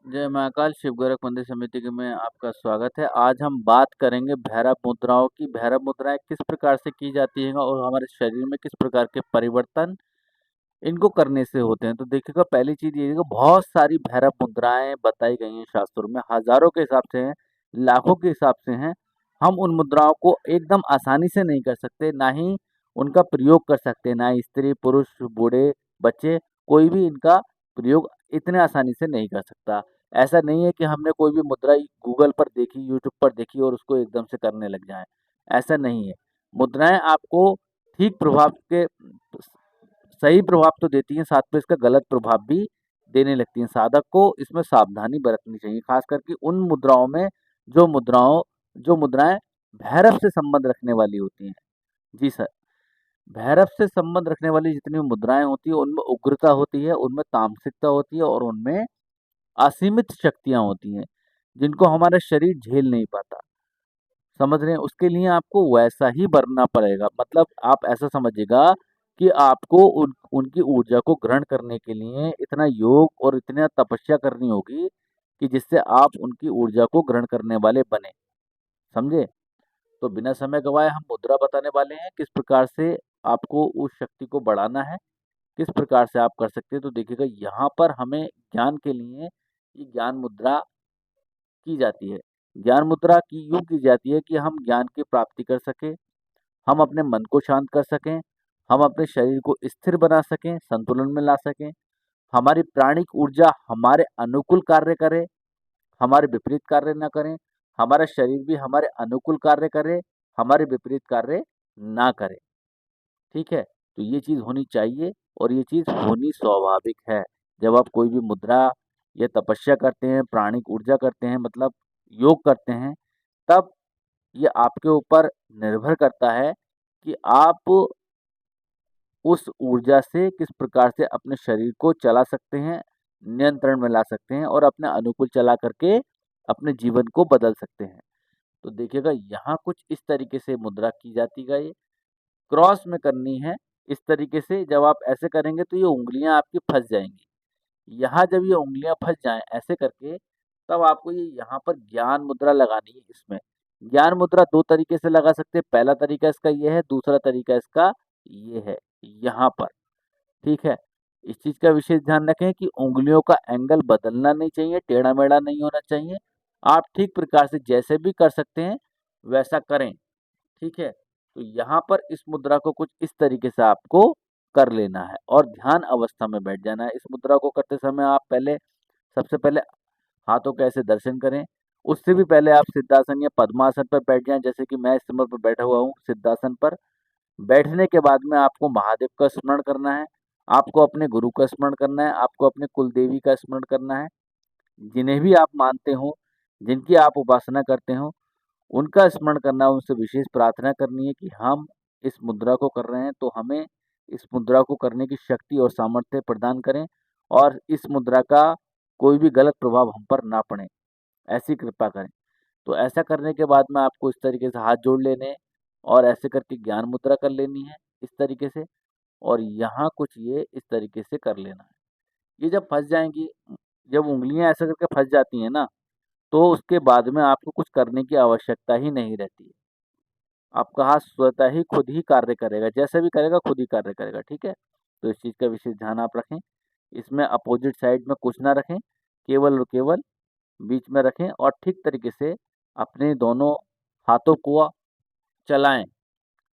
जय महाकाल शिव गोरख मंदिर समिति के में आपका स्वागत है। आज हम बात करेंगे भैरव मुद्राओं की। भैरव मुद्राएं किस प्रकार से की जाती हैं और हमारे शरीर में किस प्रकार के परिवर्तन इनको करने से होते हैं। तो देखिएगा, पहली चीज ये है कि बहुत सारी भैरव मुद्राएं बताई गई हैं शास्त्रों में, हजारों के हिसाब से हैं, लाखों के हिसाब से हैं। हम उन मुद्राओं को एकदम आसानी से नहीं कर सकते, ना ही उनका प्रयोग कर सकते, ना ही स्त्री पुरुष बूढ़े बच्चे, कोई भी इनका प्रयोग इतने आसानी से नहीं कर सकता। ऐसा नहीं है कि हमने कोई भी मुद्रा गूगल पर देखी, यूट्यूब पर देखी और उसको एकदम से करने लग जाएं। ऐसा नहीं है। मुद्राएं आपको ठीक प्रभाव के सही प्रभाव तो देती हैं, साथ में इसका गलत प्रभाव भी देने लगती हैं। साधक को इसमें सावधानी बरतनी चाहिए, खास करके उन मुद्राओं में जो मुद्राएं भैरव से संबंध रखने वाली होती हैं। जी सर, भैरव से संबंध रखने वाली जितनी मुद्राएं होती है उनमें उग्रता होती है, उनमें तामसिकता होती है और उनमें असीमित शक्तियां होती हैं, जिनको हमारा शरीर झेल नहीं पाता। समझ रहे हैं? उसके लिए आपको वैसा ही बनना पड़ेगा। मतलब आप ऐसा समझिएगा कि आपको उनकी ऊर्जा को ग्रहण करने के लिए इतना योग और इतना तपस्या करनी होगी कि जिससे आप उनकी ऊर्जा को ग्रहण करने वाले बने। समझे? तो बिना समय गवाए हम मुद्रा बताने वाले हैं, किस प्रकार से आपको उस शक्ति को बढ़ाना है, किस प्रकार से आप कर सकते हैं। तो देखिएगा, यहाँ पर हमें ज्ञान के लिए ये ज्ञान मुद्रा की जाती है। ज्ञान मुद्रा की यूँ की जाती है कि हम ज्ञान की प्राप्ति कर सकें, हम अपने मन को शांत कर सकें, हम अपने शरीर को स्थिर बना सकें, संतुलन में ला सकें, हमारी प्राणिक ऊर्जा हमारे अनुकूल कार्य करे, हमारे विपरीत कार्य ना करें, हमारा शरीर भी हमारे अनुकूल कार्य करे, हमारे विपरीत कार्य ना करे। ठीक है? तो ये चीज़ होनी चाहिए और ये चीज़ होनी स्वाभाविक है। जब आप कोई भी मुद्रा या तपस्या करते हैं, प्राणिक ऊर्जा करते हैं, मतलब योग करते हैं, तब ये आपके ऊपर निर्भर करता है कि आप उस ऊर्जा से किस प्रकार से अपने शरीर को चला सकते हैं, नियंत्रण में ला सकते हैं और अपने अनुकूल चला करके अपने जीवन को बदल सकते हैं। तो देखिएगा, यहाँ कुछ इस तरीके से मुद्रा की जाती है। ये क्रॉस में करनी है। इस तरीके से जब आप ऐसे करेंगे तो ये उँगलियाँ आपकी फँस जाएँगी। यहाँ जब ये उँगलियाँ फँस जाएँ ऐसे करके, तब आपको ये यहाँ पर ज्ञान मुद्रा लगानी है इसमें। ज्ञान मुद्रा 2 तरीके से लगा सकते हैं। पहला तरीका इसका ये है, दूसरा तरीका इसका ये है, यहाँ पर। ठीक है? इस चीज़ का विशेष ध्यान रखें कि उँगलियों का एंगल बदलना नहीं चाहिए, टेढ़ा-मेढ़ा नहीं होना चाहिए। आप ठीक प्रकार से जैसे भी कर सकते हैं, वैसा करें। ठीक है? तो यहाँ पर इस मुद्रा को कुछ इस तरीके से आपको कर लेना है और ध्यान अवस्था में बैठ जाना है। इस मुद्रा को करते समय आप सबसे पहले हाथों के ऐसे दर्शन करें। उससे भी पहले आप सिद्धासन या पद्मासन पर बैठ जाएँ, जैसे कि मैं इस समय पर बैठा हुआ हूँ सिद्धासन पर। बैठने के बाद में आपको महादेव का स्मरण करना है, आपको अपने गुरु का स्मरण करना है, आपको अपने कुल देवी का स्मरण करना है। जिन्हें भी आप मानते हो, जिनकी आप उपासना करते हो, उनका स्मरण करना, उनसे विशेष प्रार्थना करनी है कि हम इस मुद्रा को कर रहे हैं, तो हमें इस मुद्रा को करने की शक्ति और सामर्थ्य प्रदान करें और इस मुद्रा का कोई भी गलत प्रभाव हम पर ना पड़े, ऐसी कृपा करें। तो ऐसा करने के बाद में आपको इस तरीके से हाथ जोड़ लेने हैं और ऐसे करके ज्ञान मुद्रा कर लेनी है, इस तरीके से। और यहाँ कुछ ये इस तरीके से कर लेना है। ये जब फँस जाएँगी, जब उँगलियाँ ऐसे करके फँस जाती हैं ना, तो उसके बाद में आपको कुछ करने की आवश्यकता ही नहीं रहती है। आपका हाथ स्वतः ही खुद ही कार्य करेगा, जैसे भी करेगा खुद ही कार्य करेगा, ठीक है? तो इस चीज़ का विशेष ध्यान आप रखें। इसमें अपोज़िट साइड में कुछ ना रखें, केवल और केवल बीच में रखें और ठीक तरीके से अपने दोनों हाथों को चलाएँ,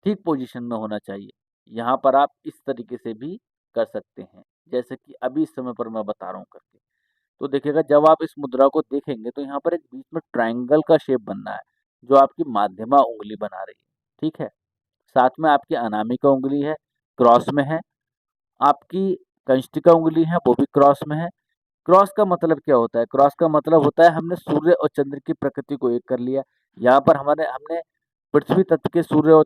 ठीक पोज़ीशन में होना चाहिए। यहाँ पर आप इस तरीके से भी कर सकते हैं, जैसे कि अभी इस समय पर मैं बता रहा हूँ करके। तो देखिएगा, जब आप इस मुद्रा को देखेंगे तो यहाँ पर एक बीच में ट्रायंगल का शेप बनना है, जो आपकी माध्यमा उँगली बना रही है, ठीक है? साथ में आपकी अनामिका उँगली है, क्रॉस में है, आपकी कंष्टिका उँगली है, वो भी क्रॉस में है। क्रॉस का मतलब क्या होता है? क्रॉस का मतलब होता है हमने सूर्य और चंद्र की प्रकृति को एक कर लिया। यहाँ पर हमारे हमने पृथ्वी तत्व के सूर्य और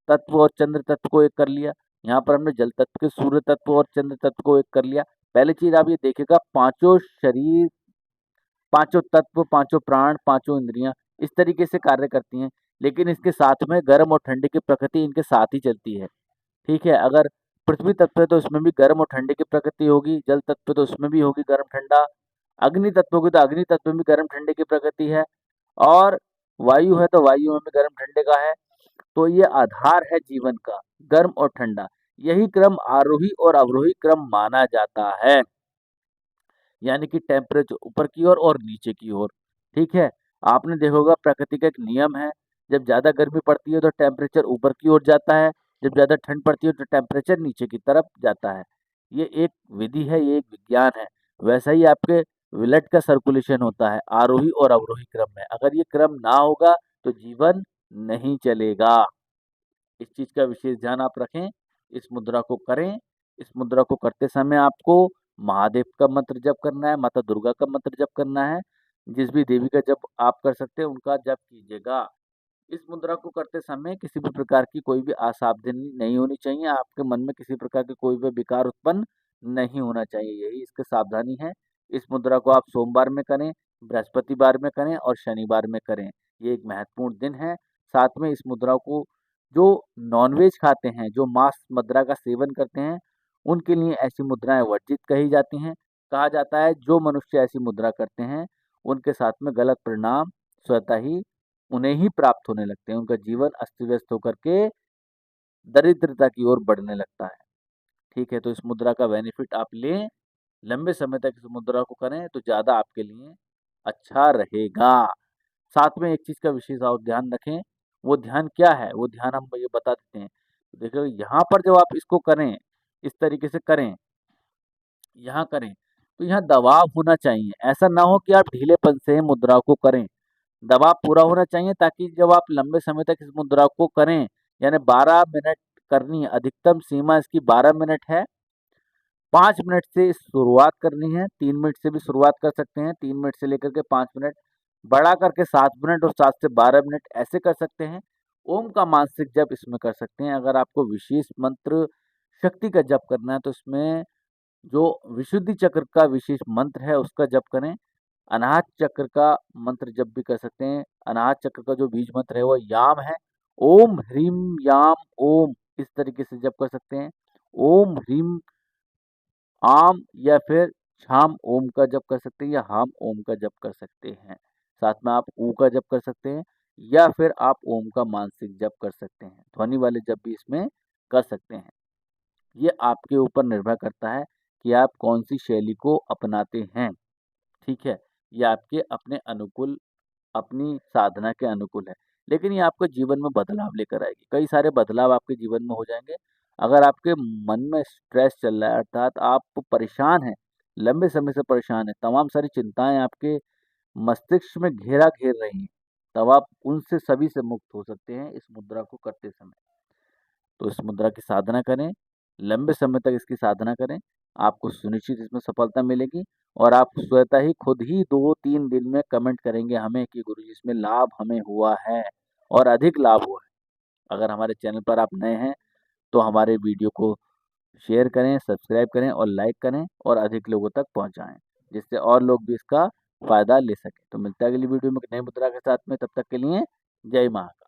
तत्व और चंद्र तत्व को एक कर लिया। यहाँ पर हमने जल तत्व के सूर्य तत्व और चंद्र तत्व को एक कर लिया। पहली चीज़ आप ये देखिएगा, पाँचों शरीर, पाँचों तत्व, पाँचों प्राण, पाँचों इंद्रियाँ इस तरीके से कार्य करती हैं। लेकिन इसके साथ में गर्म और ठंडे की प्रकृति इनके साथ ही चलती है। ठीक है? अगर पृथ्वी तत्व है तो इसमें भी गर्म और ठंडे की प्रकृति होगी, जल तत्व है तो उसमें भी होगी गर्म ठंडा, अग्नि तत्व की तो अग्नि तत्व में गर्म ठंडे की प्रकृति है, और वायु है तो वायु में भी गर्म ठंडे का है। तो ये आधार है जीवन का, गर्म और ठंडा। यही क्रम आरोही और अवरोही क्रम माना जाता है, यानी कि टेम्परेचर ऊपर की ओर और नीचे की ओर। ठीक है, आपने देखा होगा प्रकृति का एक नियम है, जब ज्यादा गर्मी पड़ती है तो टेम्परेचर ऊपर की ओर जाता है, जब ज्यादा ठंड पड़ती है तो टेम्परेचर नीचे की तरफ जाता है। ये एक विधि है, ये एक विज्ञान है। वैसा ही आपके ब्लड का सर्कुलेशन होता है आरोही और अवरोही क्रम में। अगर ये क्रम ना होगा तो जीवन नहीं चलेगा। इस चीज का विशेष ध्यान आप रखें, इस मुद्रा को करें। इस मुद्रा को करते समय आपको महादेव का मंत्र जप करना है, माता दुर्गा का मंत्र जप करना है। जिस भी देवी का जप आप कर सकते हैं उनका जप कीजिएगा। इस मुद्रा को करते समय किसी भी प्रकार की कोई भी असावधानी नहीं होनी चाहिए, आपके मन में किसी प्रकार के कोई भी विकार उत्पन्न नहीं होना चाहिए, यही इसकी सावधानी है। इस मुद्रा को आप सोमवार में करें, बृहस्पतिवार में करें और शनिवार में करें। ये एक महत्वपूर्ण दिन है। साथ में इस मुद्रा को जो नॉनवेज खाते हैं, जो मांस मुद्रा का सेवन करते हैं, उनके लिए ऐसी मुद्राएं वर्जित कही जाती हैं। कहा जाता है जो मनुष्य ऐसी मुद्रा करते हैं उनके साथ में गलत परिणाम स्वतः ही उन्हें ही प्राप्त होने लगते हैं। उनका जीवन अस्त-व्यस्त होकर के दरिद्रता की ओर बढ़ने लगता है। ठीक है, तो इस मुद्रा का बेनिफिट आप लें, लंबे समय तक इस मुद्रा को करें तो ज़्यादा आपके लिए अच्छा रहेगा। साथ में एक चीज़ का विशेष आप ध्यान रखें, वो ध्यान क्या है? वो ध्यान हम ये बता देते हैं। देखिए यहाँ पर जब आप इसको करें, इस तरीके से करें, यहाँ करें, तो यहाँ दबाव होना चाहिए। ऐसा ना हो कि आप ढीलेपन से मुद्रा को करें। दबाव पूरा होना चाहिए ताकि जब आप लंबे समय तक इस मुद्रा को करें, यानी 12 मिनट करनी है, अधिकतम सीमा इसकी 12 मिनट है। 5 मिनट से शुरुआत करनी है, 3 मिनट से भी शुरुआत कर सकते हैं, 3 मिनट से लेकर के 5 मिनट, बढ़ा करके 7 मिनट और 7 से 12 मिनट ऐसे कर सकते हैं। ओम का मानसिक जप इसमें कर सकते हैं। अगर आपको विशेष मंत्र शक्ति का जप करना है तो इसमें जो विशुद्धि चक्र का विशेष मंत्र है उसका जप करें। अनाहत चक्र का मंत्र जप भी कर सकते हैं। अनाहत चक्र का जो बीज मंत्र है वो याम है। ओम ह्रीम याम ओम, इस तरीके से जप कर सकते हैं। ओम ह्रीम आम या फिर छाम ओम का जप कर सकते हैं, या हाम ओम का जप कर सकते हैं। साथ में आप ऊ का जप कर सकते हैं, या फिर आप ओम का मानसिक जप कर सकते हैं। ध्वनि वाले जप भी इसमें कर सकते हैं। ये आपके ऊपर निर्भर करता है कि आप कौन सी शैली को अपनाते हैं। ठीक है, ये आपके अपने अनुकूल, अपनी साधना के अनुकूल है। लेकिन ये आपके जीवन में बदलाव लेकर आएगी। कई सारे बदलाव आपके जीवन में हो जाएँगे। अगर आपके मन में स्ट्रेस चल रहा है, अर्थात आप परेशान हैं, लंबे समय से परेशान हैं, तमाम सारी चिंताएँ आपके मस्तिष्क में घेरा घेर रही हैं, तब आप उनसे सभी से मुक्त हो सकते हैं इस मुद्रा को करते समय। तो इस मुद्रा की साधना करें, लंबे समय तक इसकी साधना करें, आपको सुनिश्चित इसमें सफलता मिलेगी, और आप स्वतः ही खुद ही 2-3 दिन में कमेंट करेंगे हमें कि गुरुजी इसमें लाभ हमें हुआ है और अधिक लाभ हुआ है। अगर हमारे चैनल पर आप नए हैं तो हमारे वीडियो को शेयर करें, सब्सक्राइब करें और लाइक करें और अधिक लोगों तक पहुँचाएँ, जिससे और लोग भी इसका फ़ायदा ले सकें। तो मिलते हैं अगली वीडियो में एक नई मुद्रा के साथ में, तब तक के लिए जय महाकाल।